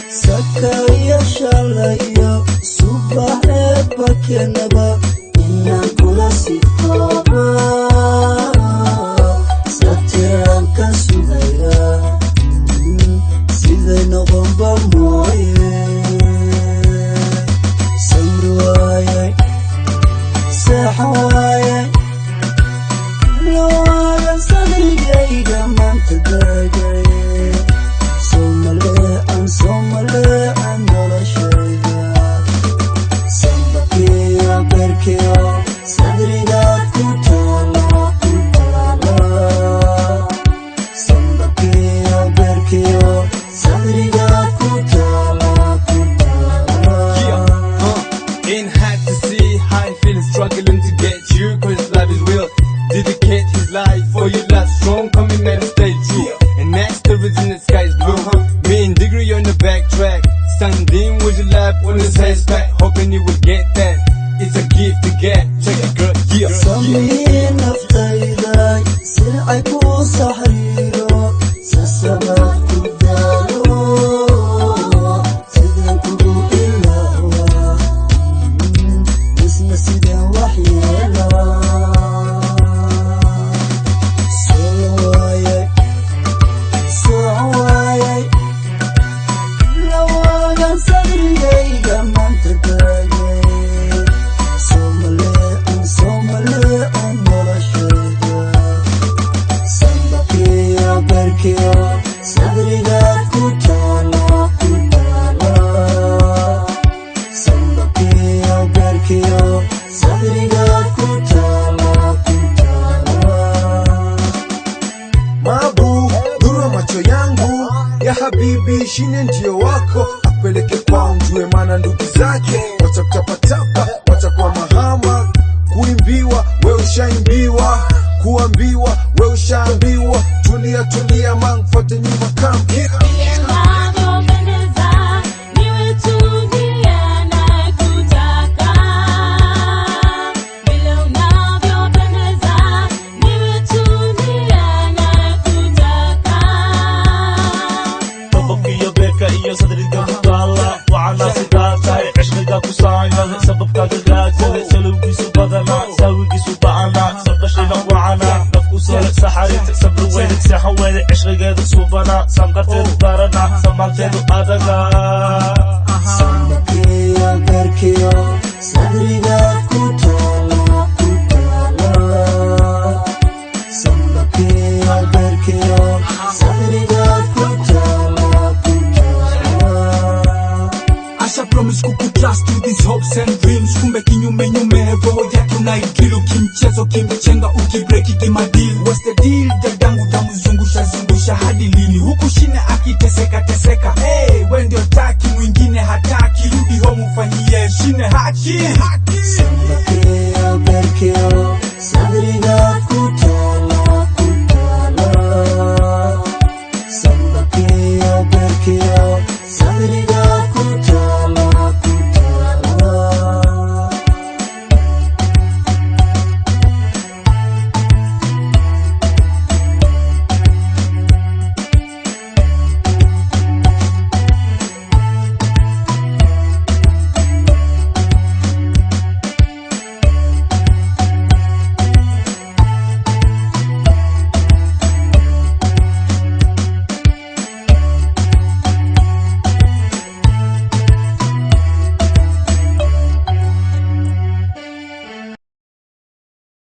Sakaya shalayo subahe bakenaba inna kula sifaba satiranka sudaya siday noqonba mooye samri waaye saxwaaye lawaagan sadrigayga maanta daagay Somale an noloshayda Sambakiyo berkiyo sadrigaad ku taala Sambakiyo berkiyo sadrigaad ku taala Ain't hard to see how I feel struggling to get you, cause love is real. Dedicate his life for you, love strong, commitment stay true. And next the reason the sky is blue. Me and Degree on the backtrack, standing with your lap on his head back, hoping you will get that. It's a gift to get. Check it, girl. Yeah. Samin naftayday sircay ku saxriiro sasabaad ku daalo sidaan kugu ilaawa isna sidaan wax yeelaa sadrigaad ku taala Sambakiyo berkiyo sadrigaad ku taala Mabu, nuru macho yangu ya habibi, shine ndio wako apeleke kwao, mjue maana ndugu zake watakutapatapa, watakuwa mahama. Kuimbiwa we ushaimbiwa, kuambiwa we ushaambiwa. Tulia tulia man, fuate nyuma come here. سحرت صبر وينك سحوالي عشقيقيد صوبنا سنقرتيد دارنا سمالتيد أدقا Sambakiyo berkiyo sadrigaad ku taala Sambakiyo berkiyo sadrigaad ku taala Asha promise kukutrust to these hopes and dreams. Kumbe kinyume roho yako na ikilu kimchezo kimchenga ukibreki kimadili. What's the deal? Dadangu damu zungusha hadi lini? Huku shine akiteseka hey, we ndio taki mwingine hataki. Rudi home ufanyie shine haki Sambakiyo berkiyo sadrigaad